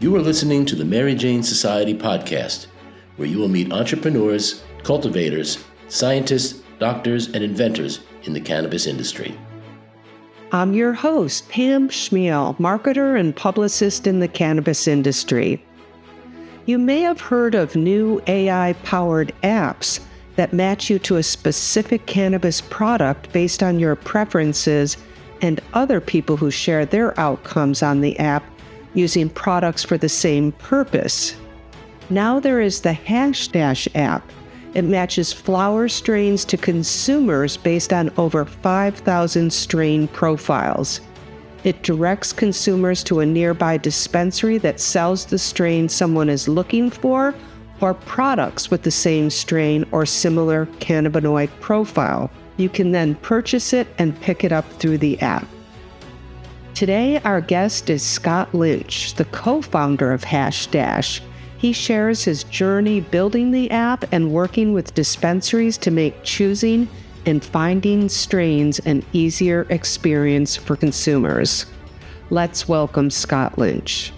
You are listening to the Mary Jane Society podcast, where you will meet entrepreneurs, cultivators, scientists, doctors, and inventors in the cannabis industry. I'm your host, Pam Schmiel, marketer and publicist in the cannabis industry. You may have heard of new AI-powered apps that match you to a specific cannabis product based on your preferences and other people who share their outcomes on the app using products for the same purpose. Now there is the HashDash app. It matches flower strains to consumers based on over 5,000 strain profiles. It directs consumers to a nearby dispensary that sells the strain someone is looking for or products with the same strain or similar cannabinoid profile. You can then purchase it and pick it up through the app. Today, our guest is Scott Lynch, the co-founder of HashDash. He shares his journey building the app and working with dispensaries to make choosing and finding strains an easier experience for consumers. Let's welcome Scott Lynch.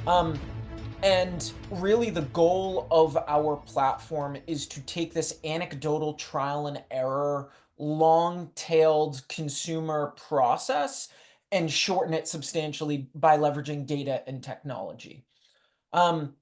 And really the goal of our platform is to take this anecdotal trial and error, long-tailed consumer process and shorten it substantially by leveraging data and technology. And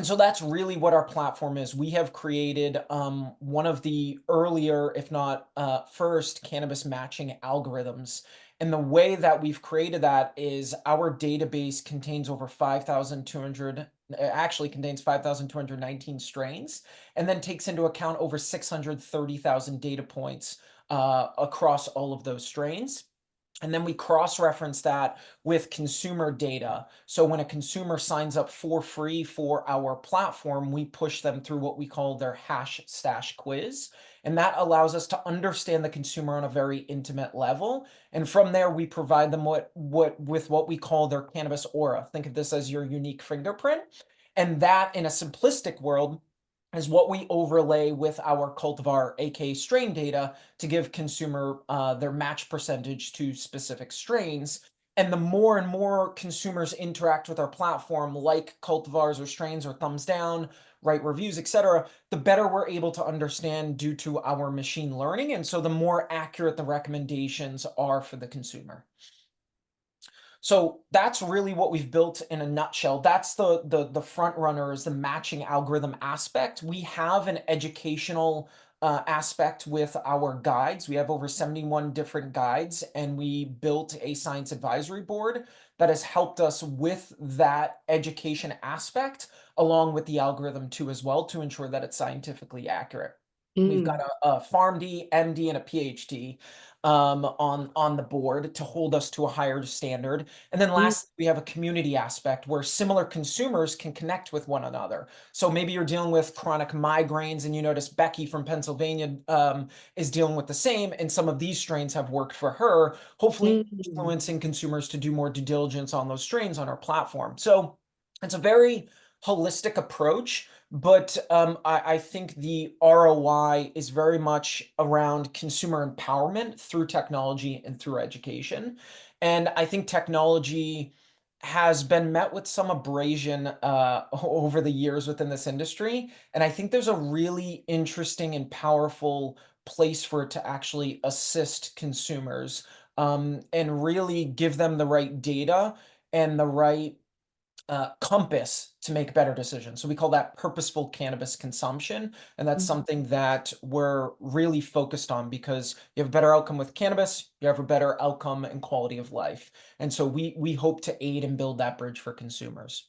so that's really what our platform is. We have created one of the earlier, if not first, cannabis matching algorithms. And the way that we've created that is our database contains over 5,200, actually contains 5,219 strains, and then takes into account over 630,000 data points across all of those strains. And then we cross-reference that with consumer data. So when a consumer signs up for free for our platform, we push them through what we call their HashDash quiz. And that allows us to understand the consumer on a very intimate level. And from there, we provide them with what we call their cannabis aura. Think of this as your unique fingerprint. And that, in a simplistic world, is what we overlay with our cultivar, aka strain data, to give consumer their match percentage to specific strains. And the more and more consumers interact with our platform, like cultivars or strains or thumbs down, write reviews, etc., the better we're able to understand due to our machine learning. And so the more accurate the recommendations are for the consumer. So that's really what we've built in a nutshell. That's the front runner, is the matching algorithm aspect. We have an educational aspect with our guides. We have over 71 different guides, and we built a science advisory board that has helped us with that education aspect, along with the algorithm too as well, to ensure that it's scientifically accurate. We've got a PharmD, MD, and a PhD on the board to hold us to a higher standard. And then lastly, we have a community aspect where similar consumers can connect with one another. So maybe you're dealing with chronic migraines and you notice Becky from Pennsylvania is dealing with the same, and some of these strains have worked for her, hopefully influencing consumers to do more due diligence on those strains on our platform. So it's a very holistic approach. But I think the ROI is very much around consumer empowerment through technology and through education. And I think technology has been met with some abrasion over the years within this industry. And I think there's a really interesting and powerful place for it to actually assist consumers and really give them the right data and the right compass to make better decisions. So we call that purposeful cannabis consumption. And that's something that we're really focused on, because you have a better outcome with cannabis, you have a better outcome and quality of life. And so we hope to aid and build that bridge for consumers.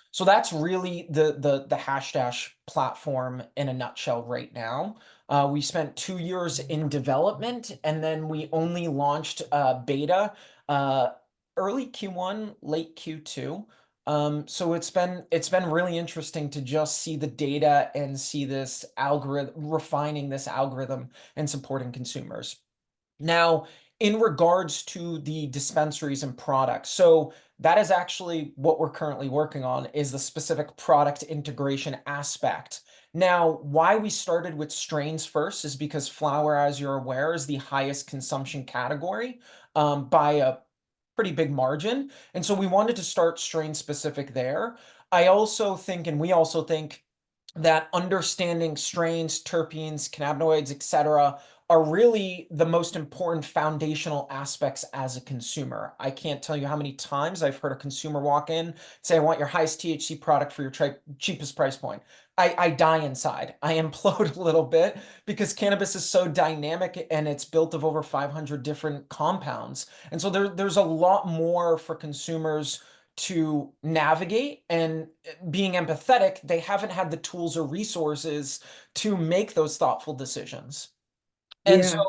So that's really the HashDash platform in a nutshell right now. We spent 2 years in development, and then we only launched beta early Q1, late Q2. So it's been really interesting to just see the data and see this algorithm, refining this algorithm and supporting consumers. Now, in regards to the dispensaries and products, so that is actually what we're currently working on, is the specific product integration aspect. Now, why we started with strains first is because flower, as you're aware, is the highest consumption category by pretty big margin. And so we wanted to start strain specific there. I also think, and we also think, that understanding strains, terpenes, cannabinoids, etc., are really the most important foundational aspects as a consumer. I can't tell you how many times I've heard a consumer walk in, say, I want your highest THC product for your cheapest price point. I die inside. I implode a little bit because cannabis is so dynamic and it's built of over 500 different compounds. And so there's a lot more for consumers to navigate, and being empathetic, they haven't had the tools or resources to make those thoughtful decisions. And so Yeah.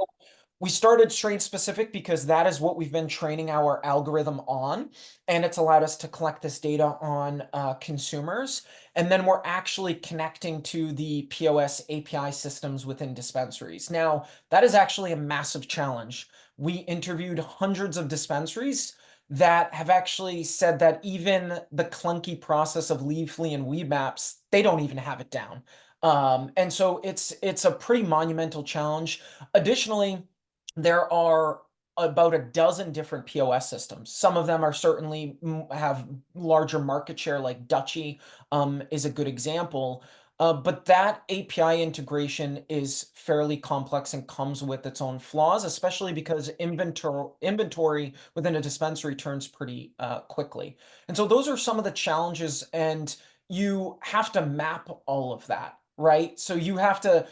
we started strain specific because that is what we've been training our algorithm on, and it's allowed us to collect this data on consumers. And then we're actually connecting to the POS API systems within dispensaries. Now, that is actually a massive challenge. We interviewed hundreds of dispensaries that have actually said that even the clunky process of Leafly and Weed Maps, they don't even have it down. And so it's a pretty monumental challenge. Additionally, there are about a dozen different POS systems. Some of them are certainly have larger market share, like Dutchy is a good example. But that API integration is fairly complex and comes with its own flaws, especially because inventory within a dispensary turns pretty quickly. And so those are some of the challenges, and you have to map all of that, right? So you have to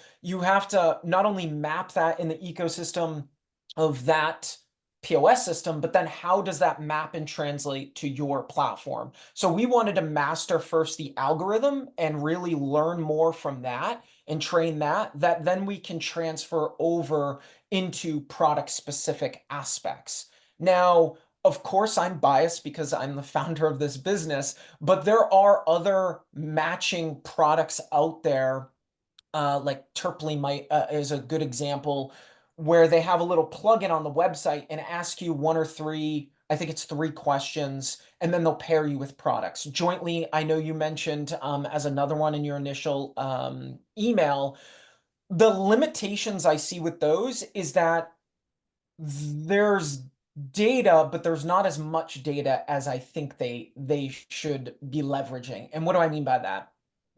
not only map that in the ecosystem of that POS system, but then how does that map and translate to your platform? So we wanted to master first the algorithm and really learn more from that and train that then we can transfer over into product specific aspects. Now, of course, I'm biased because I'm the founder of this business, but there are other matching products out there, like Terply might is a good example, where they have a little plugin on the website and ask you one or three, I think it's three questions, and then they'll pair you with products. Jointly, I know you mentioned as another one in your initial email, the limitations I see with those is that there's data, but there's not as much data as I think they should be leveraging. And what do I mean by that?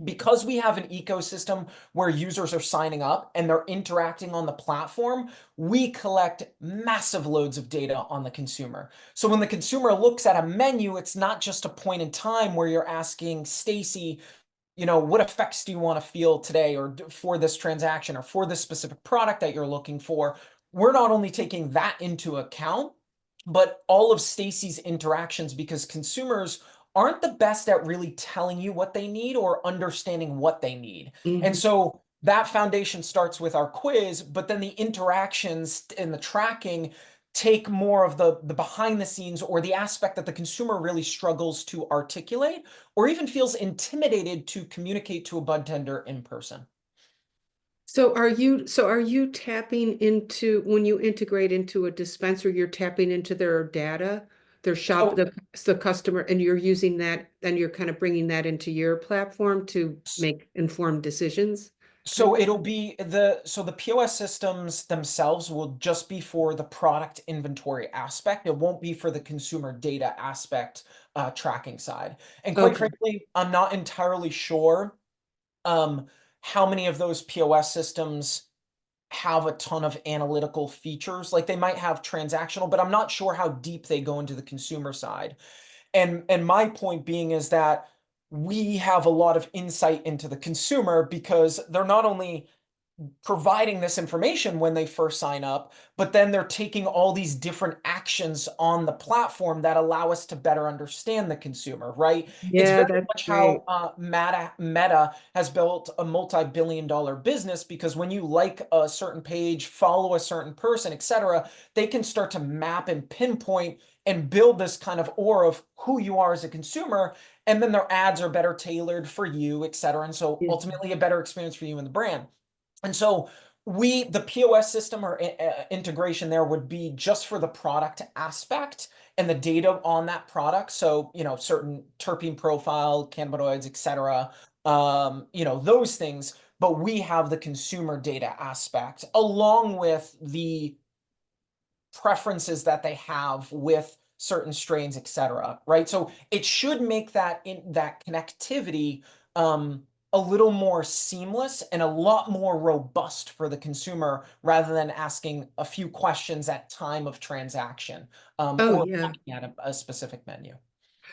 Because we have an ecosystem where users are signing up and they're interacting on the platform, we collect massive loads of data on the consumer. So when the consumer looks at a menu, it's not just a point in time where you're asking Stacy, what effects do you want to feel today or for this transaction or for this specific product that you're looking for. We're not only taking that into account, but all of Stacy's interactions, because consumers aren't the best at really telling you what they need or understanding what they need. And Mhm. so that foundation starts with our quiz, but then the interactions and the tracking take more of the behind the scenes or the aspect that the consumer really struggles to articulate or even feels intimidated to communicate to a bud tender in person. So are you tapping into, when you integrate into a dispenser, you're tapping into their data, their shop, So the customer, and you're using that, then you're kind of bringing that into your platform to make informed decisions? Kind So it'll be the POS systems themselves will just be for the product inventory aspect. It won't be for the consumer data aspect, tracking side. And quite Okay. frankly, I'm not entirely sure um, how many of those POS systems have a ton of analytical features. Like they might have transactional, but I'm not sure how deep they go into the consumer side. And my point being is that we have a lot of insight into the consumer because they're not only providing this information when they first sign up, but then they're taking all these different actions on the platform that allow us to better understand the consumer, right? It's Yeah, very that's much great. how Meta has built a multi-billion-dollar business, because when you like a certain page, follow a certain person, etc., they can start to map and pinpoint and build this kind of aura of who you are as a consumer, and then their ads are better tailored for you, etc. And so Yeah. ultimately a better experience for you and the brand. And so the POS system or integration there would be just for the product aspect and the data on that product. So, certain terpene profile, cannabinoids, etc. Those things. But we have the consumer data aspect along with the preferences that they have with certain strains, etc. Right? So it should make that connectivity a little more seamless and a lot more robust for the consumer rather than asking a few questions at time of transaction Oh, or yeah. looking at a specific menu.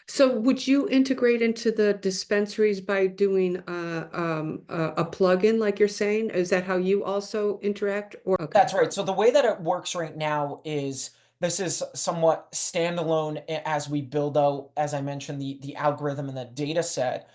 So would you integrate into the dispensaries by doing a plugin like you're saying? Is that how you also interact? Or okay. That's right. So the way that it works right now is this is somewhat standalone as we build out, as I mentioned, the algorithm and the data set.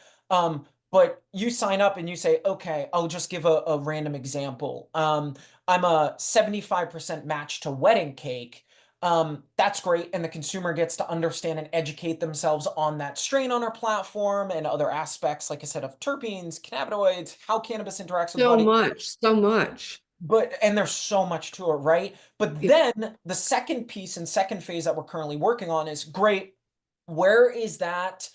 But you sign up and you say, okay, I'll just give a random example. I'm a 75% match to wedding cake. That's great. And the consumer gets to understand and educate themselves on that strain on our platform and other aspects, like I said, of terpenes, cannabinoids, how cannabis interacts with the So body. much, so much. But and there's so much to it, right? But Yeah. then the second piece and second phase that we're currently working on is great. Where is that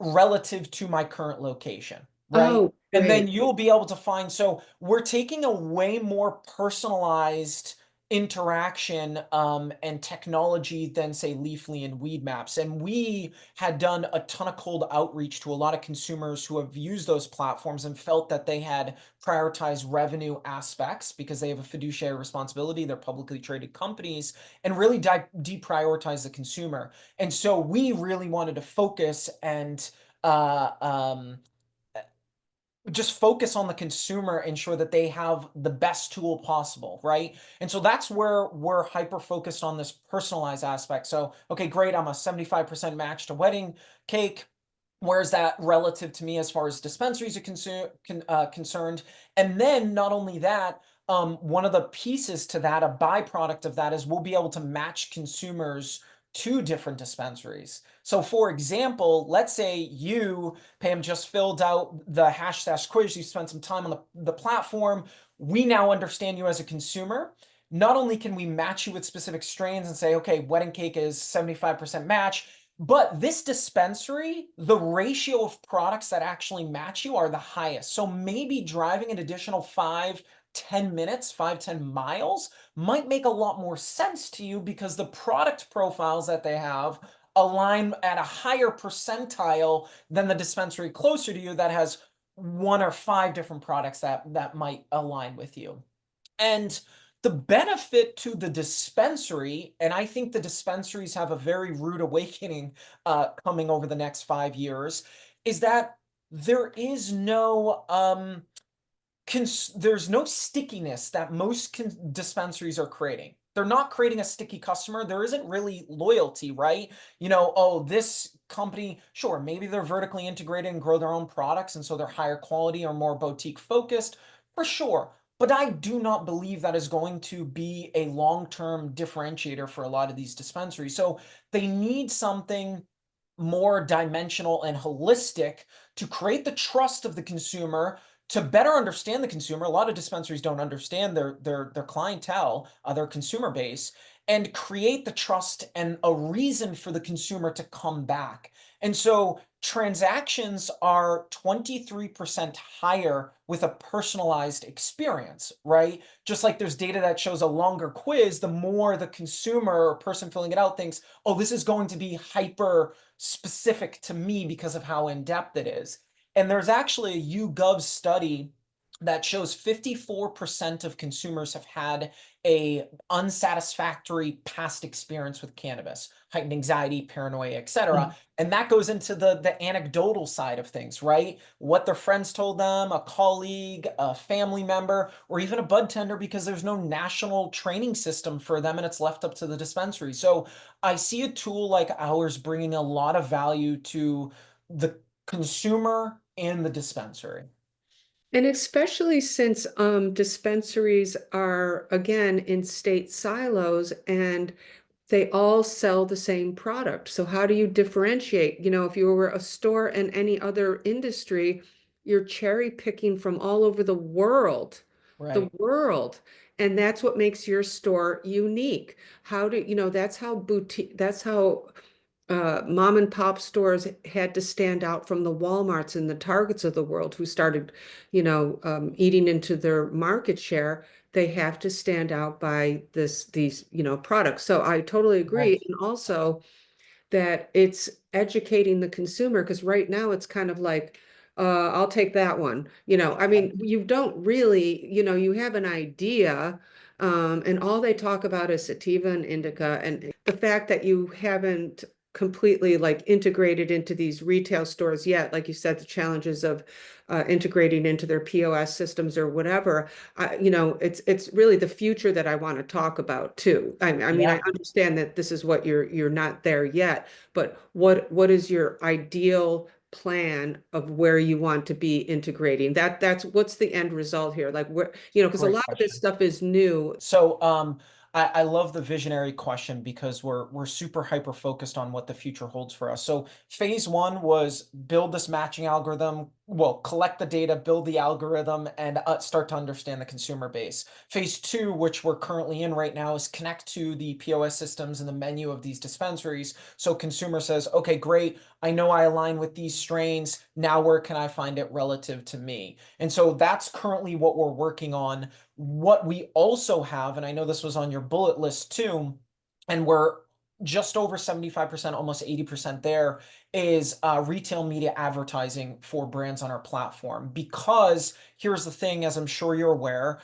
relative to my current location, right? Oh, And then great. you'll be able to find, so we're taking a way more personalized interaction and technology than say Leafly and Weed Maps. And we had done a ton of cold outreach to a lot of consumers who have used those platforms and felt that they had prioritize revenue aspects because they have a fiduciary responsibility. They're publicly traded companies and really deprioritize the consumer. And so we really wanted to focus and uh, um, just focus on the consumer, ensure that they have the best tool possible, right? And so that's where we're hyper focused on this personalized aspect. So, okay, great, I'm a 75% match to wedding cake. Where's that relative to me as far as dispensaries are concerned? And then not only that, one of the pieces to that, a byproduct of that is we'll be able to match consumers to different dispensaries. So for example, let's say you, Pam, just filled out the HashDash quiz, you spent some time on the platform. We now understand you as a consumer. Not only can we match you with specific strains and say, okay, wedding cake is 75% match, but this dispensary, the ratio of products that actually match you are the highest. So maybe driving an additional 5-10 minutes, 5-10 miles might make a lot more sense to you because the product profiles that they have align at a higher percentile than the dispensary closer to you that has 1 or 5 different products that might align with you. And the benefit to the dispensary, and I think the dispensaries have a very rude awakening coming over the next 5 years, is that there is no there's no stickiness that most dispensaries are creating. They're not creating a sticky customer. There isn't really loyalty, right? Oh, this company, sure, maybe they're vertically integrated and grow their own products, and so they're higher quality or more boutique focused, for sure. But I do not believe that is going to be a long-term differentiator for a lot of these dispensaries. So they need something more dimensional and holistic to create the trust of the consumer, to better understand the consumer. A lot of dispensaries don't understand their clientele, their consumer base, and create the trust and a reason for the consumer to come back. And so transactions are 23% higher with a personalized experience, right? Just like there's data that shows a longer quiz, the more the consumer or person filling it out thinks, oh, this is going to be hyper specific to me because of how in depth it is. And there's actually a YouGov study that shows 54% of consumers have had a unsatisfactory past experience with cannabis, heightened anxiety, paranoia, etc. And that goes into the anecdotal side of things, right? What their friends told them, a colleague, a family member, or even a bud tender, because there's no national training system for them and it's left up to the dispensary. So I see a tool like ours bringing a lot of value to the consumer and the dispensary. And especially since dispensaries are, again, in state silos and they all sell the same product. So how do you differentiate? If you were a store in any other industry, you're cherry picking from all over the Right. world. And that's what makes your store unique. That's how mom and pop stores had to stand out from the Walmarts and the Targets of the world who started, eating into their market share they have to stand out by these, products. So I totally agree. Right. And also that it's educating the consumer, because right now it's kind of like, I'll take that one. I mean, you don't really, you have an idea, and all they talk about is sativa and indica, and the fact that you haven't completely like integrated into these retail stores yet, like you said, the challenges of integrating into their POS systems or whatever. It's really the future that I want to talk about too. I mean, I Yeah. understand that this is what you're not there yet, but what is your ideal plan of where you want to be integrating? That's what's the end result here? Like where, because a Great lot of this question. stuff is new. So I love the visionary question because we're super hyper focused on what the future holds for us. So phase one was build this matching algorithm, well, collect the data, build the algorithm, and start to understand the consumer base. Phase two, which we're currently in right now, is connect to the POS systems and the menu of these dispensaries. So consumer says, okay, great, I know I align with these strains. Now where can I find it relative to me? And so that's currently what we're working on. What we also have, and I know this was on your bullet list too, and we're just over 75%, almost 80% there, is retail media advertising for brands on our platform. Because here's the thing, as I'm sure you're aware,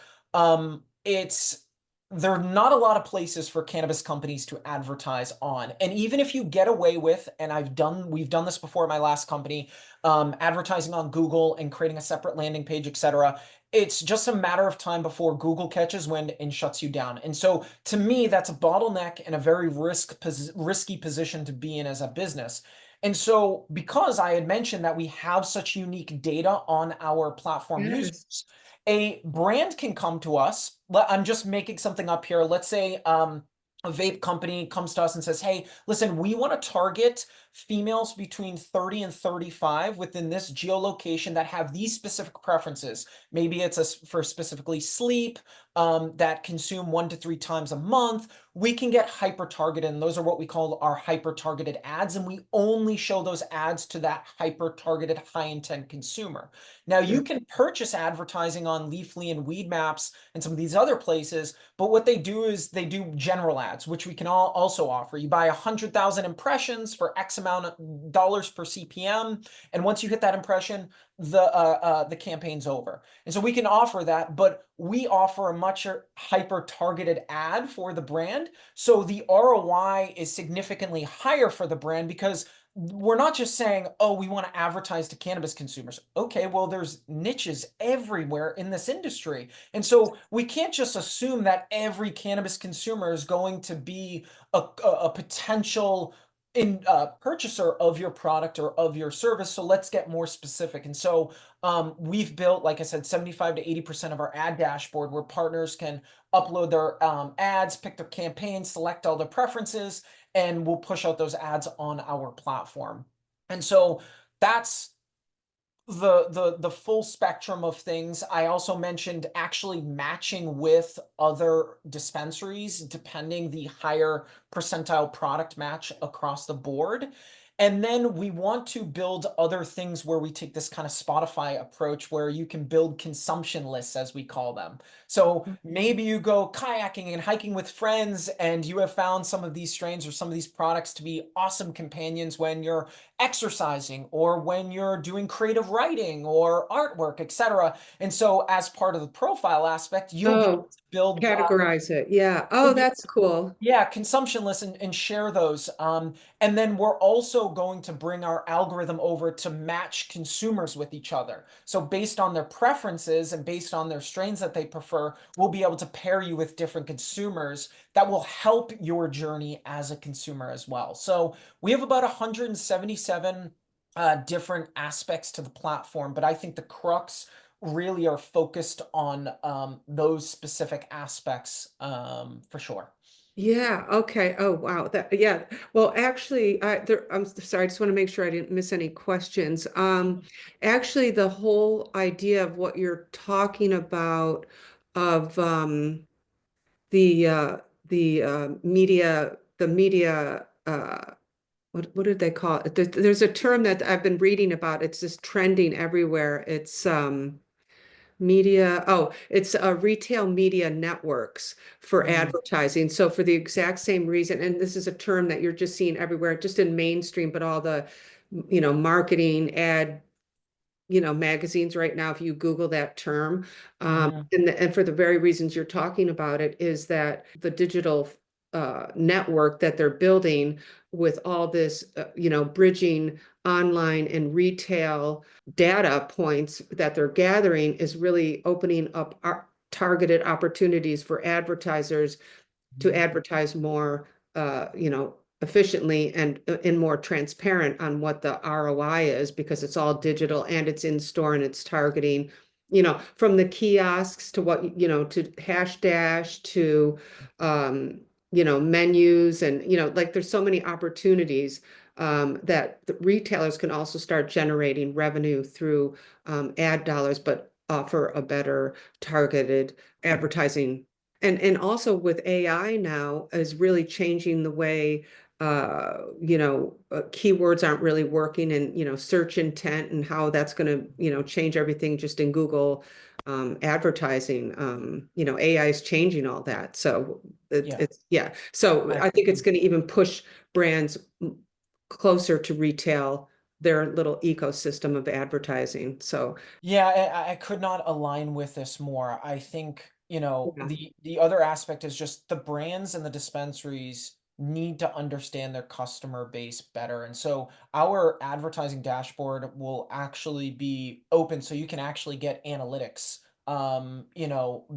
it's there are not a lot of places for cannabis companies to advertise on. And even if you get away with, and we've done this before at my last company, advertising on Google and creating a separate landing page, etc., it's just a matter of time before Google catches wind and shuts you down. And so to me, that's a bottleneck and a very risky position to be in as a business. And so because I had mentioned that we have such unique data on our platform Yes. users, a brand can come to us. I'm just making something up here. Let's say a vape company comes to us and says, hey, listen, we want to target females between 30 and 35 within this geolocation that have these specific preferences. Maybe it's for specifically sleep, that consume 1 to 3 times a month. We can get hyper targeted, and those are what we call our hyper targeted ads. And we only show those ads to that hyper targeted high intent consumer. Now, you can purchase advertising on Leafly and Weed Maps and some of these other places, but what they do is they do general ads, which we can also offer. You buy 100,000 impressions for X amount of dollars per CPM, and once you hit that impression, the campaign's over. And so we can offer that, but we offer a much hyper targeted ad for the brand. So the ROI is significantly higher for the brand because we're not just saying, oh, we want to advertise to cannabis consumers. Okay, well, there's niches everywhere in this industry. And so we can't just assume that every cannabis consumer is going to be a potential purchaser of your product or of your service. So let's get more specific. And so we've built, like I said, 75 to 80% of our ad dashboard where partners can upload their ads, pick their campaigns, select all their preferences, and we'll push out those ads on our platform. And so that's the full spectrum of things. I also mentioned actually matching with other dispensaries, depending the higher percentile product match across the board. And then we want to build other things where we take this kind of Spotify approach where you can build consumption lists, as we call them. So maybe you go kayaking and hiking with friends and you have found some of these strains or some of these products to be awesome companions when you're exercising or when you're doing creative writing or artwork, etc. And so as part of the profile aspect, you'll be able Oh, to build categorize it. Yeah. you'll Oh, be that's cool. yeah, consumption lists and share those. And then we're also going to bring our algorithm over to match consumers with each other. So based on their preferences and based on their strains that they prefer, we'll be able to pair you with different consumers that will help your journey as a consumer as well. So we have about 177 different aspects to the platform, but I think the crux really are focused on those specific aspects for sure. Yeah. Okay. Oh, wow. Yeah. Well, actually, I'm sorry. I just want to make sure I didn't miss any questions. Actually, the whole idea of what you're talking about of the media, what did they call it? There's a term that I've been reading about. It's just trending everywhere. It's Media, oh, it's retail media networks for Mm, advertising. So for the exact same reason, and this is a term that you're just seeing everywhere, just in mainstream, but all the, marketing ad, magazines right now, if you Google that term, mhm, and for the very reasons you're talking about it, is that the digital network that they're building with all this, bridging online and retail data points that they're gathering is really opening up our targeted opportunities for advertisers to mhm. advertise more, efficiently and more transparent on what the ROI is because it's all digital and it's in store and it's targeting, from the kiosks to what, to HashDash to, menus and, like there's so many opportunities that the retailers can also start generating revenue through ad dollars, but offer a better targeted advertising and also with AI now is really changing the way keywords aren't really working and search intent and how that's going to change everything just in Google advertising. AI is changing all that. So Yeah, it's yeah. So I I think it's couldn't. going to even push brands closer to retail, their little ecosystem of advertising. So Yeah, I could not align with this more. I think, yeah, the other aspect is just the brands and the dispensaries need to understand their customer base better. And so our advertising dashboard will actually be open so you can actually get analytics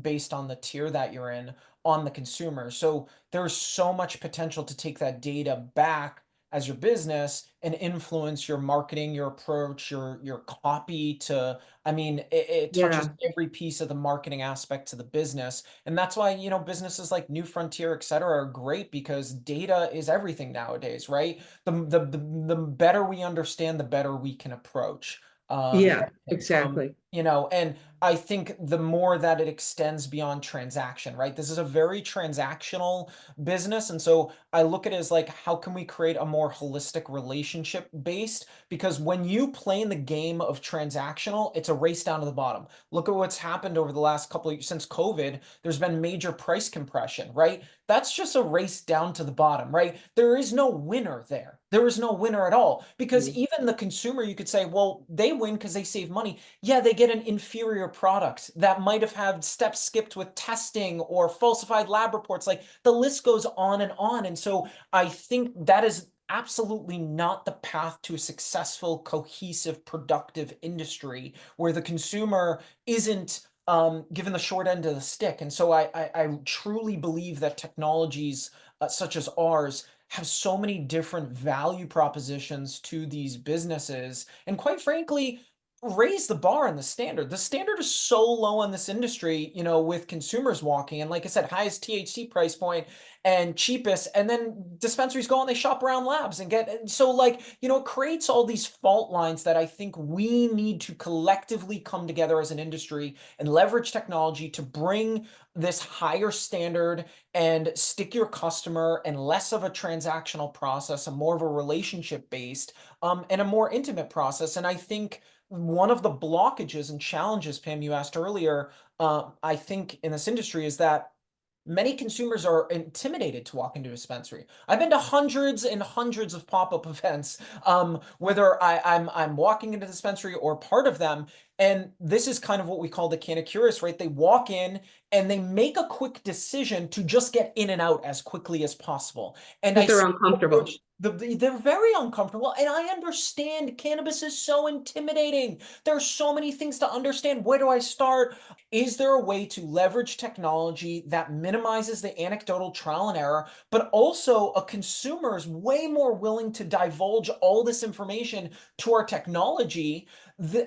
based on the tier that you're in on the consumer. So there's so much potential to take that data back as your business and influence your marketing, your approach, your copy to I mean, it touches yeah, every piece of the marketing aspect to the business. And that's why, businesses like New Frontier, et cetera, are great because data is everything nowadays, right? The better we understand, the better we can approach yeah, everything from, exactly. and I think the more that it extends beyond transaction, right? This is a very transactional business. And so I look at it as like, how can we create a more holistic relationship based? Because when you play in the game of transactional, it's a race down to the bottom. Look at what's happened over the last couple of years since COVID. There's been major price compression, right? That's just a race down to the bottom, right? There is no winner there. There is no winner at all because Mm. even the consumer, you could say, well, they win because they save money. Yeah, they get an inferior product that might have had steps skipped with testing or falsified lab reports. Like the list goes on and on. And so I think that is absolutely not the path to a successful, cohesive, productive industry where the consumer isn't given the short end of the stick. And so I truly believe that technologies such as ours have so many different value propositions to these businesses. And quite frankly, raise the bar and the standard. The standard is so low in this industry, with consumers walking and like I said, highest THC price point and cheapest, and then dispensaries go and they shop around labs and get and so like, it creates all these fault lines that I think we need to collectively come together as an industry and leverage technology to bring this higher standard and stick your customer and less of a transactional process and more of a relationship based and a more intimate process. And I think one of the blockages and challenges, Pam, you asked earlier, I think in this industry is that many consumers are intimidated to walk into a dispensary. I've been to hundreds and hundreds of pop-up events, whether I'm walking into the dispensary or part of them. And this is kind of what we call the can of curious, right? They walk in and they make a quick decision to just get in and out as quickly as possible. And I Because they're see the uncomfortable. approach, they're very uncomfortable. And I understand cannabis is so intimidating. There are so many things to understand. Where do I start? Is there a way to leverage technology that minimizes the anecdotal trial and error, but also a consumer is way more willing to divulge all this information to our technology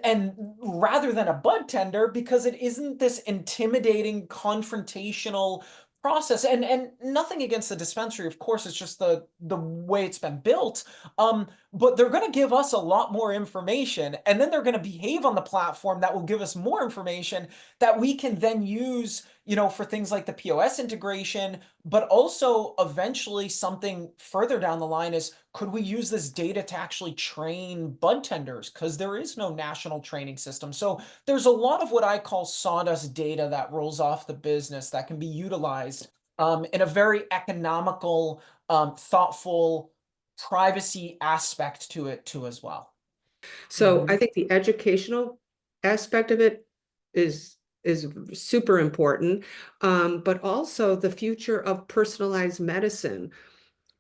and rather than a bud tender because it isn't this intimidating confrontational process and nothing against the dispensary, of course, it's just the way it's been built. But they're going to give us a lot more information and then they're going to behave on the platform that will give us more information that we can then use for things like the POS integration, but also eventually something further down the line is, could we use this data to actually train bud tenders? Because there is no national training system. So there's a lot of what I call sawdust data that rolls off the business that can be utilized in a very economical, thoughtful, privacy aspect to it too as well. So I think the educational aspect of it is super important, but also the future of personalized medicine.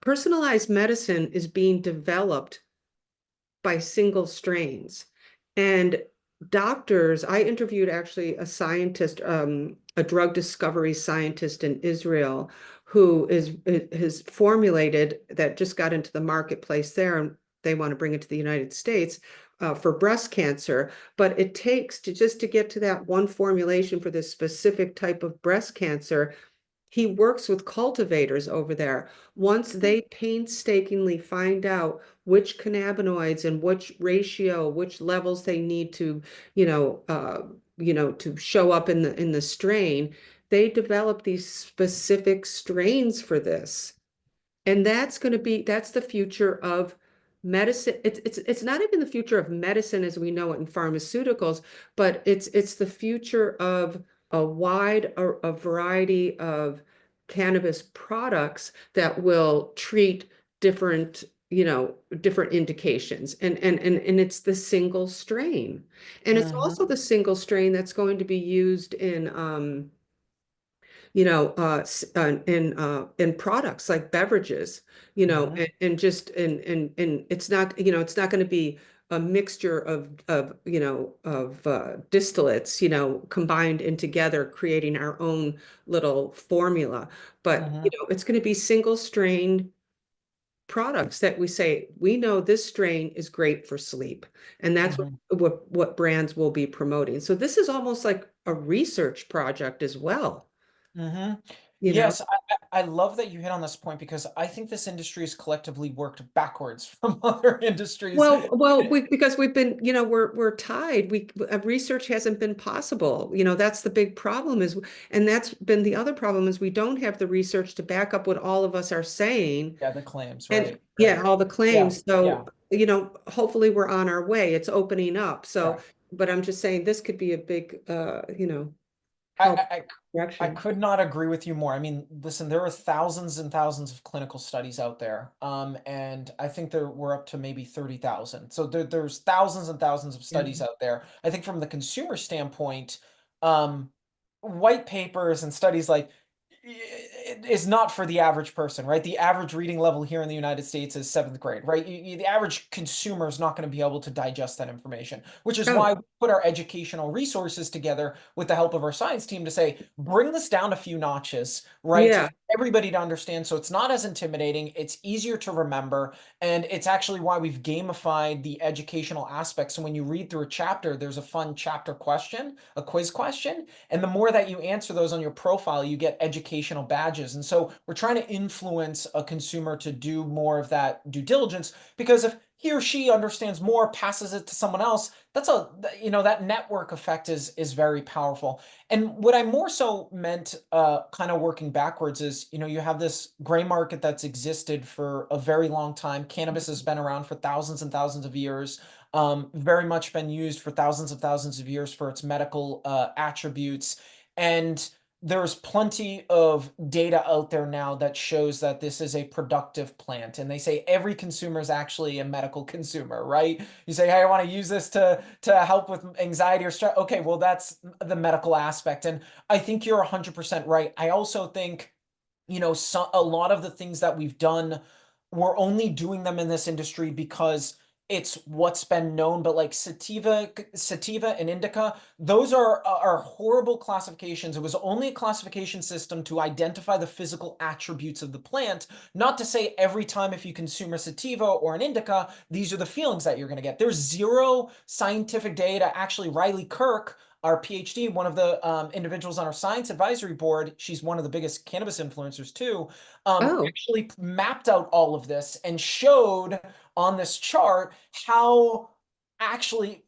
Personalized medicine is being developed by single strains. And doctors, I interviewed actually a scientist, a drug discovery scientist in Israel who has formulated that just got into the marketplace there, and they want to bring it to the United States for breast cancer. But it takes to get to that one formulation for this specific type of breast cancer. He works with cultivators over there. Once they painstakingly find out which cannabinoids and which ratio, which levels they need to, to show up in the strain, they develop these specific strains for this. And that's the future of medicine. It's not even the future of medicine as we know it in pharmaceuticals, but it's the future of a variety of cannabis products that will treat different, different indications. And it's the single strain. And it's also the single strain that's going to be used in in products like beverages, and just and it's not going to be a mixture of distillates, combined in together, creating our own little formula. But it's going to be single strain products that we say we know this strain is great for sleep, and that's what brands will be promoting. So this is almost like a research project as well. Mm-hmm. You know, Yes, I love that you hit on this point because I think this industry has collectively worked backwards from other industries. because we've been, we're tied. Research hasn't been possible. That's the big problem and that's been the other problem is we don't have the research to back up what all of us are saying. Yeah, the claims, And right, yeah, right. all the Yeah, claims. yeah. So, hopefully we're on our way. It's opening up. So, Correct. but I'm just saying this could be a big, I, help I, I I direction. could not agree with you more. I mean, listen, there are thousands and thousands of clinical studies out there. And I think we're up to maybe 30,000. So there's thousands and thousands of Yeah. studies out there. I think from the consumer standpoint, um, white papers and studies like it is not for the average person, right? The average reading level here in the United States is seventh grade, right? The average consumer is not going to be able to digest that information, which is Oh, why we put our educational resources together with the help of our science team to say, bring this down a few notches, right? For yeah. everybody to understand. So it's not as intimidating, it's easier to remember. And it's actually why we've gamified the educational aspects. So when you read through a chapter, there's a fun chapter question, a quiz question. And the more that you answer those on your profile, you get educational badges. And so we're trying to influence a consumer to do more of that due diligence, because if he or she understands more, passes it to someone else, that network effect is very powerful. And what I more so meant, kind of working backwards, is you have this gray market that's existed for a very long time. Cannabis has been around for thousands and thousands of years, very much been used for thousands of years for its medical attributes. And there's plenty of data out there now that shows that this is a productive plant. And they say every consumer is actually a medical consumer, right? You say, hey, I want to use this to help with anxiety or stress. Okay, well, that's the medical aspect. And I think you're 100% right. I also think, a lot of the things that we've done, we're only doing them in this industry because it's what's been known. But like sativa and indica, those are horrible classifications. It was only a classification system to identify the physical attributes of the plant, not to say every time if you consume a sativa or an indica, these are the feelings that you're going to get. There's zero scientific data. Actually, Riley Kirk, our PhD, one of the individuals on our science advisory board, she's one of the biggest cannabis influencers too, Oh, actually mapped out all of this and showed on this chart how actually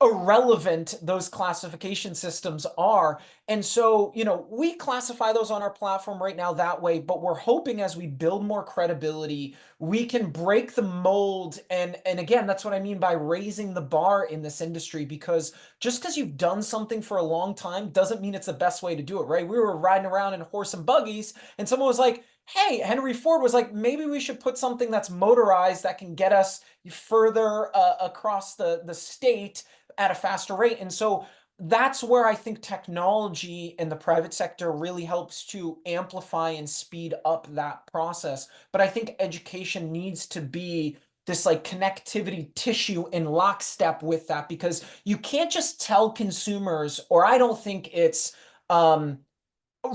irrelevant those classification systems are. And so, we classify those on our platform right now that way, but we're hoping as we build more credibility, we can break the mold. And again, that's what I mean by raising the bar in this industry, because just because you've done something for a long time doesn't mean it's the best way to do it, right? We were riding around in horse and buggies, and someone was like, hey, Henry Ford was like, maybe we should put something that's motorized that can get us further across the state at a faster rate. And so that's where I think technology in the private sector really helps to amplify and speed up that process. But I think education needs to be this like connectivity tissue in lockstep with that, because you can't just tell consumers, or I don't think it's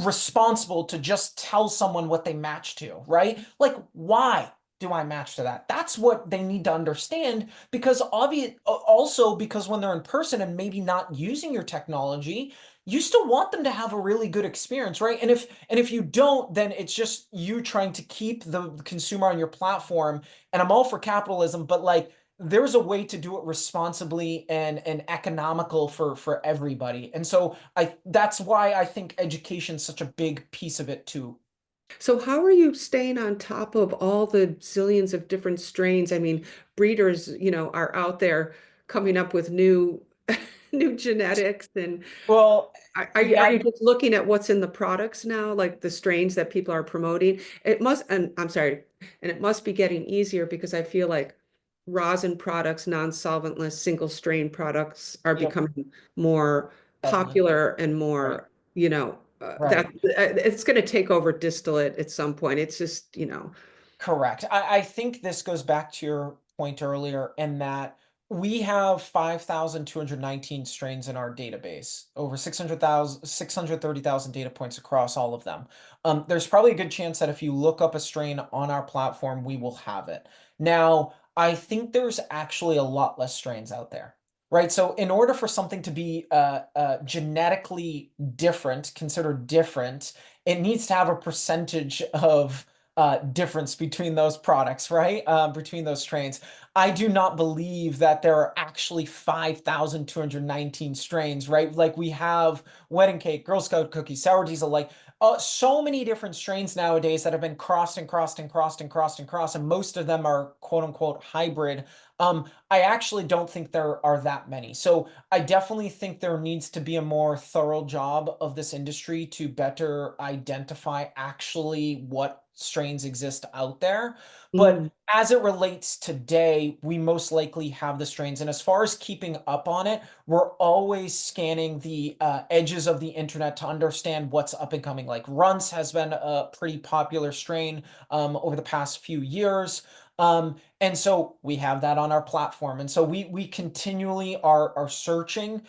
responsible to just tell someone what they match to, right? Like, why do I match to that? That's what they need to understand, because also because when they're in person and maybe not using your technology, you still want them to have a really good experience, right? And if you don't, then it's just you trying to keep the consumer on your platform. And I'm all for capitalism, but like, there's a way to do it responsibly and economical for everybody. And so that's why I think education's such a big piece of it too. So how are you staying on top of all the zillions of different strains? I mean, breeders, are out there coming up with new new genetics, and Well, are yeah, you just looking at what's in the products now, like the strains that people are promoting? It must, and I'm sorry, and it must be getting easier because I feel like rosin products, non-solventless, single strain products are yep, becoming more prevalent. popular and Right, more, that right. it's going to take over distillate at some point. It's just, Correct. I think this goes back to your point earlier, in that we have 5,219 strains in our database, over 630,000 data points across all of them. There's probably a good chance that if you look up a strain on our platform, we will have it. Now, I think there's actually a lot less strains out there, right? So in order for something to be genetically different, considered different, it needs to have a percentage of difference between those products, right? Between those strains. I do not believe that there are actually 5,219 strains, right? Like, we have wedding cake, Girl Scout cookies, sour diesel, like so many different strains nowadays that have been crossed and crossed and crossed and crossed and crossed, and most of them are quote unquote hybrid. I actually don't think there are that many. So I definitely think there needs to be a more thorough job of this industry to better identify actually what strains exist out there. But mm, as it relates today, we most likely have the strains. And as far as keeping up on it, we're always scanning the edges of the internet to understand what's up and coming. Like, Runts has been a pretty popular strain over the past few years. And so we have that on our platform. And so we continually are searching,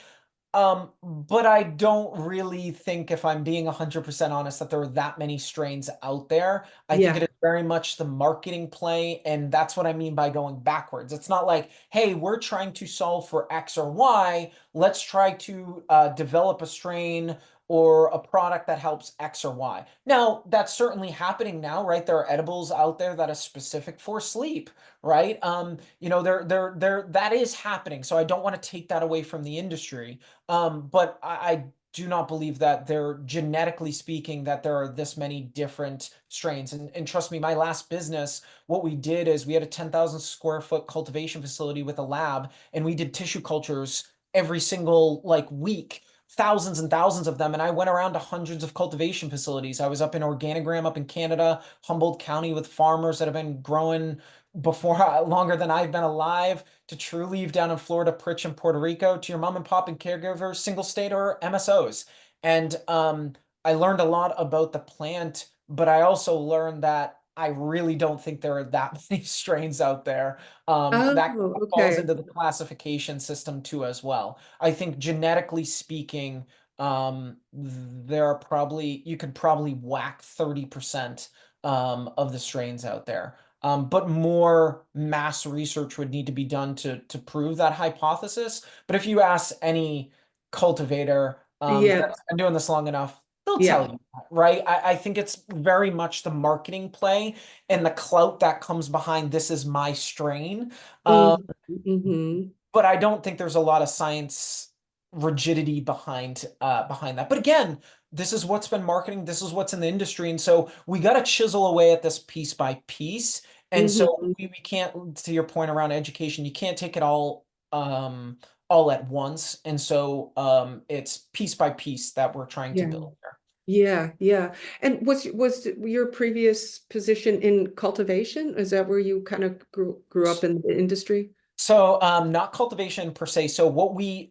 but I don't really think, if I'm being 100% honest, that there are that many strains out there. I think it yeah, is very much the marketing play, and that's what I mean by going backwards. It's not like, hey, we're trying to solve for X or Y. Let's try to develop a strain or a product that helps X or Y. Now, that's certainly happening now, right? There are edibles out there that are specific for sleep, right? That is happening. So I don't want to take that away from the industry. But I do not believe that they're, genetically speaking, that there are this many different strains. And trust me, my last business, what we did is we had a 10,000 square foot cultivation facility with a lab, and we did tissue cultures every single like week, thousands and thousands of them. And I went around to hundreds of cultivation facilities. I was up in Organigram up in Canada, Humboldt County, with farmers that have been growing before longer than I've been alive, to True Leave down in Florida, Pritch in Puerto Rico, to your mom and pop and caregivers, single state or MSOs. And I learned a lot about the plant, but I also learned that I really don't think there are that many strains out there. That oh, falls okay, into the classification system too as well. I think genetically speaking, there are probably, you could probably whack 30% of the strains out there. But more mass research would need to be done to prove that hypothesis. But if you ask any cultivator yeah, that's been doing this long enough, they'll tell yeah, you that, right? I think it's very much the marketing play and the clout that comes behind, this is my strain. mm-hmm. but I don't think there's a lot of science rigidity behind that. But again, this is what's been marketing, this is what's in the industry, and so we got to chisel away at this piece by piece. And so Hmm. we can't, to your point around education, you can't take it all at once. And so it's piece by piece that we're trying to Yeah. build here. Yeah, yeah. And was your previous position in cultivation? Is that where you kind of grew up in the industry? So, not cultivation per se. So what we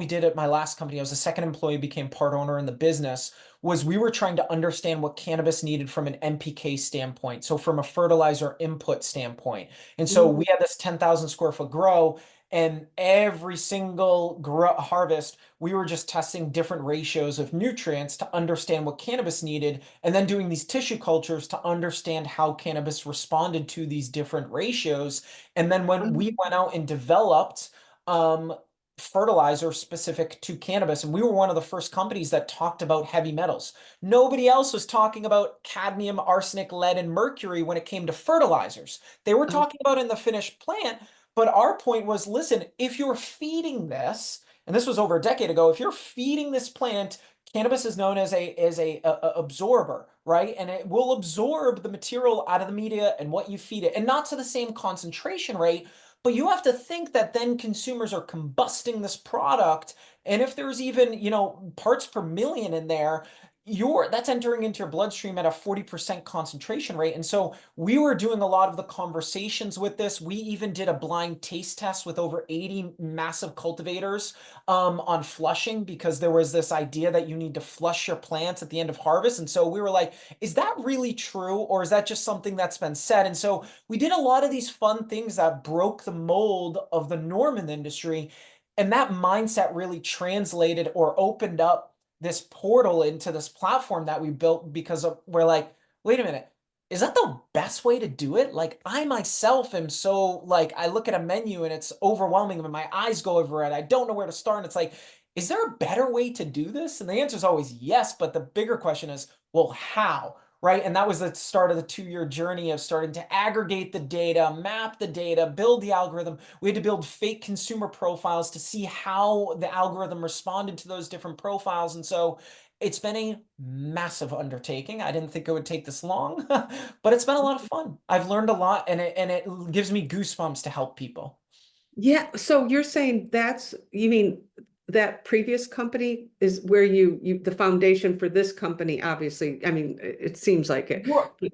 did at my last company, I was the second employee, became part owner in the business, was we were trying to understand what cannabis needed from an NPK standpoint. So from a fertilizer input standpoint. And so Mhm. we had this 10,000 square foot grow, and every single harvest, we were just testing different ratios of nutrients to understand what cannabis needed, and then doing these tissue cultures to understand how cannabis responded to these different ratios. And then when we went out and developed um, fertilizer specific to cannabis, and we were one of the first companies that talked about heavy metals. Nobody else was talking about cadmium, arsenic, lead, and mercury when it came to fertilizers. They were Oh, talking about it in the finished plant, but our point was, listen, if you're feeding this, and this was over a decade ago, if you're feeding this plant, cannabis is known as a absorber, right? And it will absorb the material out of the media and what you feed it, and not to the same concentration rate. But you have to think that then consumers are combusting this product, and if there's even, parts per million in there, that's entering into your bloodstream at a 40% concentration rate. And so we were doing a lot of the conversations with this. We even did a blind taste test with over 80 massive cultivators on flushing, because there was this idea that you need to flush your plants at the end of harvest. And so we were like, is that really true? Or is that just something that's been said? And so we did a lot of these fun things that broke the mold of the norm in the industry. And that mindset really translated or opened up this portal into this platform that we built, because we're like, wait a minute, is that the best way to do it? Like, I myself am so, like, I look at a menu and it's overwhelming and my eyes go over it. I don't know where to start. And it's like, is there a better way to do this? And the answer is always yes. But the bigger question is, well, how? Right. And that was the start of the 2 year journey of starting to aggregate the data, map the data, build the algorithm. We had to build fake consumer profiles to see how the algorithm responded to those different profiles. And so it's been a massive undertaking. I didn't think it would take this long, but it's been a lot of fun. I've learned a lot, and it gives me goosebumps to help people. yeah. So you're saying you mean that previous company is where the foundation for this company, obviously, I mean, it seems like it,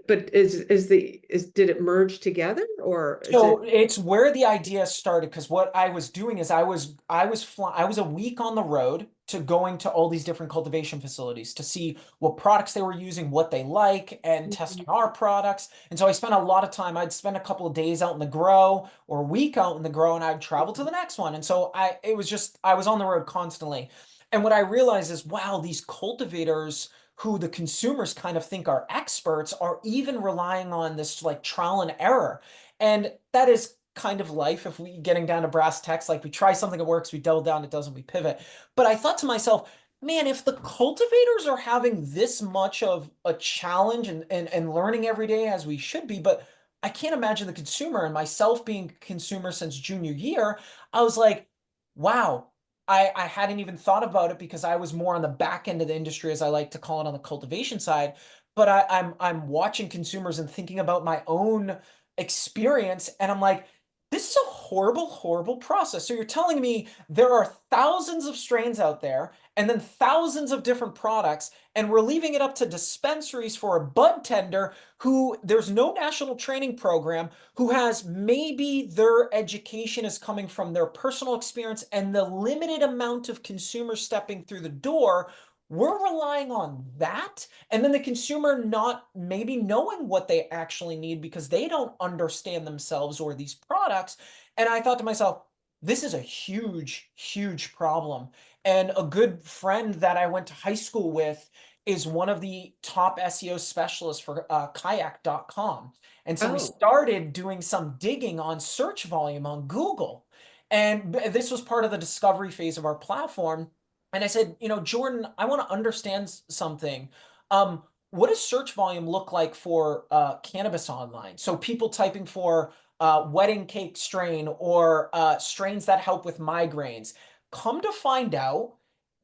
but did it merge together or is So it? it's where the idea started, because what I was doing is I was a week on the road to going to all these different cultivation facilities to see what products they were using, what they like, and testing our products. And so I spent a lot of time. I'd spend a couple of days out in the grow or a week out in the grow, and I'd travel to the next one. And so it was just, I was on the road constantly. And what I realized is, wow, these cultivators who the consumers kind of think are experts are even relying on this like trial and error. And that is kind of life. If we getting down to brass tacks, like we try something, it works, we double down, it doesn't, we pivot. But I thought to myself, man, if the cultivators are having this much of a challenge and learning every day as we should be, but I can't imagine the consumer, and myself being a consumer since junior year, I was like, wow, I hadn't even thought about it because I was more on the back end of the industry, as I like to call it, on the cultivation side. But I'm watching consumers and thinking about my own experience, and I'm like, this is a horrible, horrible process. So you're telling me there are thousands of strains out there and then thousands of different products, and we're leaving it up to dispensaries for a bud tender who there's no national training program, who has maybe their education is coming from their personal experience and the limited amount of consumers stepping through the door. We're relying on that. And then the consumer not maybe knowing what they actually need because they don't understand themselves or these products. And I thought to myself, this is a huge, huge problem. And a good friend that I went to high school with is one of the top SEO specialists for kayak.com. And so we Oh, started doing some digging on search volume on Google. And this was part of the discovery phase of our platform. And I said, Jordan, I want to understand something. What does search volume look like for cannabis online? So people typing for wedding cake strain, or strains that help with migraines. Come to find out,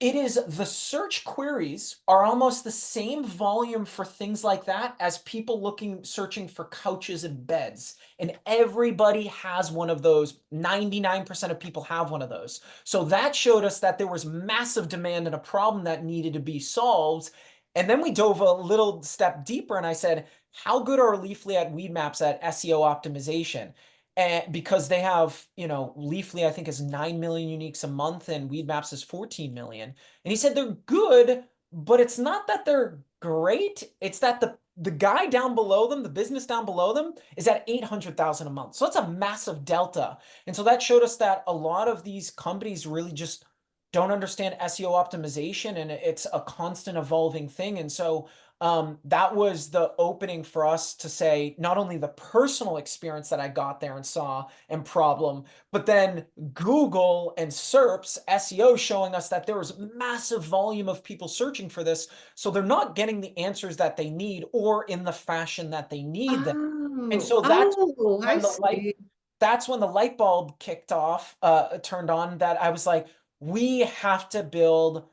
it is the search queries are almost the same volume for things like that as people searching for couches and beds. And everybody has one of those. 99% of people have one of those. So that showed us that there was massive demand and a problem that needed to be solved. And then we dove a little step deeper and I said, how good are Leafly at Weed Maps at SEO optimization? And because they have, Leafly, I think, is 9 million uniques a month and Weed Maps is 14 million. And he said they're good, but it's not that they're great. It's that the guy down below them, the business down below them, is at 800,000 a month. So it's a massive delta. And so that showed us that a lot of these companies really just don't understand SEO optimization, and it's a constant evolving thing. And so that was the opening for us to say not only the personal experience that I got there and saw and problem, but then Google and SERP's SEO showing us that there was massive volume of people searching for this. So they're not getting the answers that they need or in the fashion that they need them. And Oh, so oh, I when the light see. that's when the light bulb kicked off, turned on, that I was like, we have to build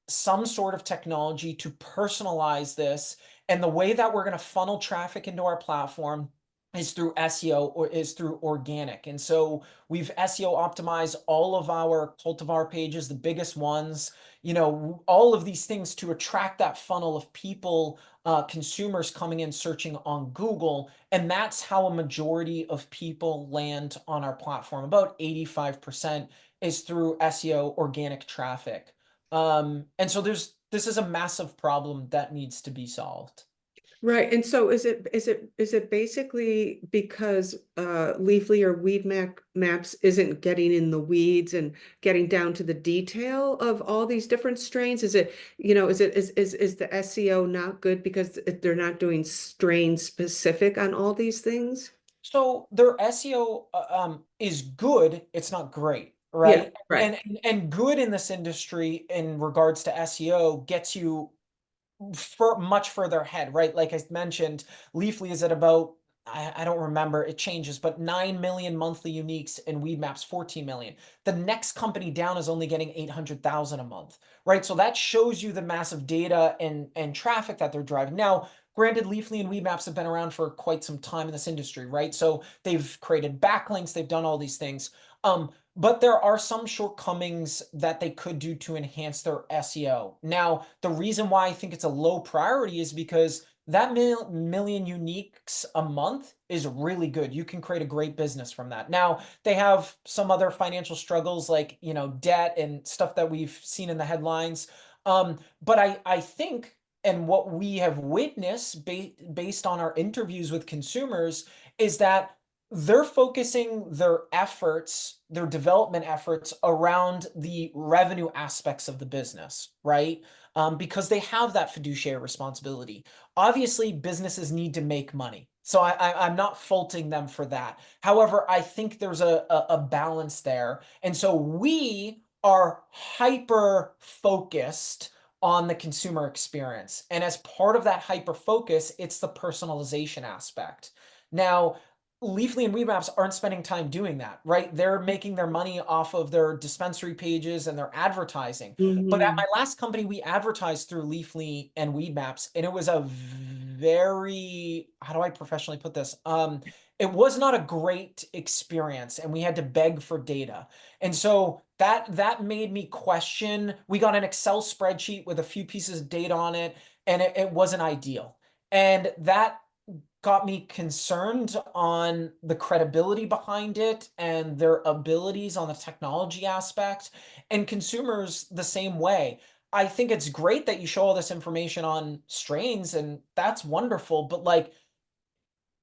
some sort of technology to personalize this. And the way that we're going to funnel traffic into our platform is through SEO or is through organic. And so we've SEO optimized all of our cultivar pages, the biggest ones, all of these things to attract that funnel of people, consumers coming in searching on Google. And that's how a majority of people land on our platform. About 85% is through SEO organic traffic. And so this is a massive problem that needs to be solved. Right. And so is it basically because Leafly or Maps isn't getting in the weeds and getting down to the detail of all these different strains? Is it, is the SEO not good because they're not doing strain specific on all these things? So their SEO is good. It's not great, Yeah, right? right. And good in this industry in regards to SEO gets you much further ahead, right? Like I mentioned, Leafly is at about, I don't remember, it changes, but 9 million monthly uniques, and Weedmaps 14 million. The next company down is only getting 800,000 a month, right? So that shows you the massive data and traffic that they're driving. Now, granted, Leafly and Weedmaps have been around for quite some time in this industry, right? So they've created backlinks, they've done all these things. But there are some shortcomings that they could do to enhance their SEO. Now, the reason why I think it's a low priority is because that million uniques a month is really good. You can create a great business from that. Now, they have some other financial struggles like, debt and stuff that we've seen in the headlines. But I think, and what we have witnessed based on our interviews with consumers, is that they're focusing their efforts, their development efforts around the revenue aspects of the business, right? Because they have that fiduciary responsibility. Obviously, businesses need to make money. So I'm not faulting them for that. However, I think there's a balance there. And so we are hyper focused on the consumer experience. And as part of that hyper focus, it's the personalization aspect. Now, Leafly and Weedmaps aren't spending time doing that, right? They're making their money off of their dispensary pages and their advertising. But at Hmm. my last company, we advertised through Leafly and Weedmaps, and it was a very, how do I professionally put this? It was not a great experience, and we had to beg for data. And so that made me question. We got an Excel spreadsheet with a few pieces of data on it, and it wasn't ideal. And that got me concerned on the credibility behind it and their abilities on the technology aspect, and consumers the same way. I think it's great that you show all this information on strains, and that's wonderful, but like,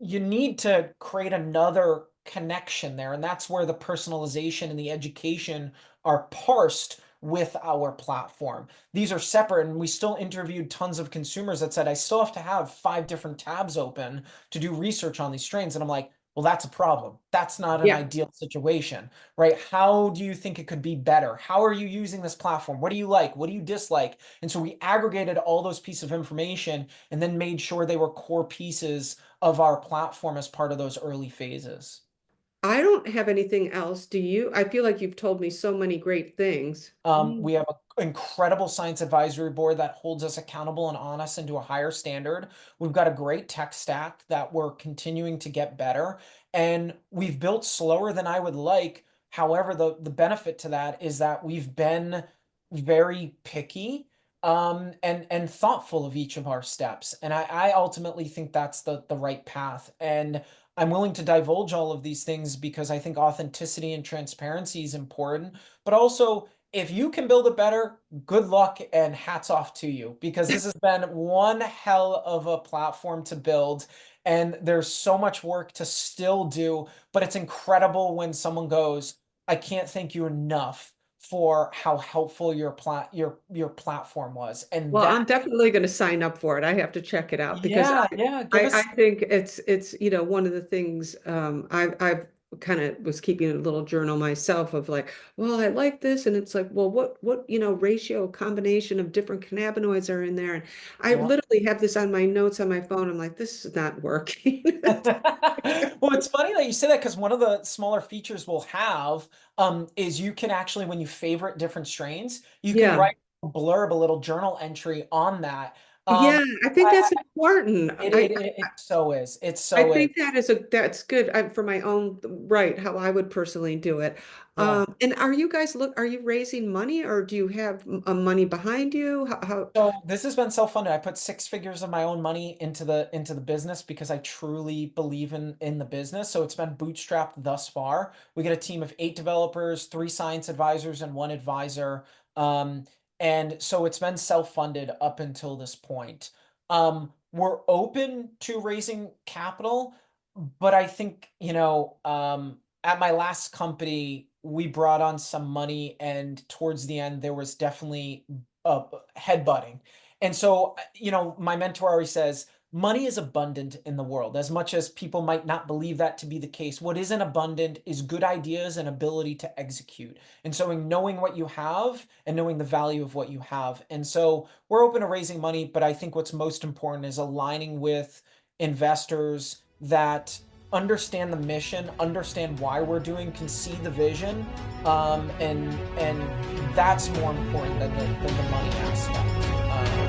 you need to create another connection there. And that's where the personalization and the education are parsed with our platform. These are separate, and we still interviewed tons of consumers that said, I still have to have 5 different tabs open to do research on these strains. And I'm like, well, that's a problem. That's not an Yeah. ideal situation, right? How do you think it could be better? How are you using this platform? What do you like? What do you dislike? And so we aggregated all those pieces of information and then made sure they were core pieces of our platform as part of those early phases. I don't have anything else. Do you? I feel like you've told me so many great things. We have an incredible science advisory board that holds us accountable and on us into a higher standard. We've got a great tech stack that we're continuing to get better, and we've built slower than I would like. However, the benefit to that is that we've been very picky and thoughtful of each of our steps. And I ultimately think that's the right path. And I'm willing to divulge all of these things because I think authenticity and transparency is important, but also if you can build it better, good luck and hats off to you, because this has been one hell of a platform to build and there's so much work to still do, but it's incredible when someone goes, I can't thank you enough for how helpful your platform was. And Well, that, I'm definitely going to sign up for it. I have to check it out because yeah, give I us. think it's one of the things I've kind of was keeping a little journal myself of like, well, I like this, and it's like, well, what ratio combination of different cannabinoids are in there, and I Yeah. literally have this on my notes on my phone. I'm like, this is not working. Well, it's funny that you say that because one of the smaller features we'll have is you can actually, when you favorite different strains, you can Yeah. write a blurb, a little journal entry on that. Um, Yeah, I think I, that's important. it so is. It I so is. think that's good for my own right, how I would personally do it. Yeah. And are you raising money or do you have money behind you? How So this has been self-funded. I put six figures of my own money into the business because I truly believe in the business. So it's been bootstrapped thus far. We get a team of 8 developers, 3 science advisors, and 1 advisor. Um, and so it's been self-funded up until this point. We're open to raising capital, but I think, at my last company, we brought on some money, and towards the end, there was definitely uh, headbutting. And so, my mentor always says, money is abundant in the world. As much as people might not believe that to be the case, what isn't abundant is good ideas and ability to execute. And so, in knowing what you have and knowing the value of what you have. And so, we're open to raising money, but I think what's most important is aligning with investors that understand the mission, understand why we're doing, can see the vision, and that's more important than the money aspect.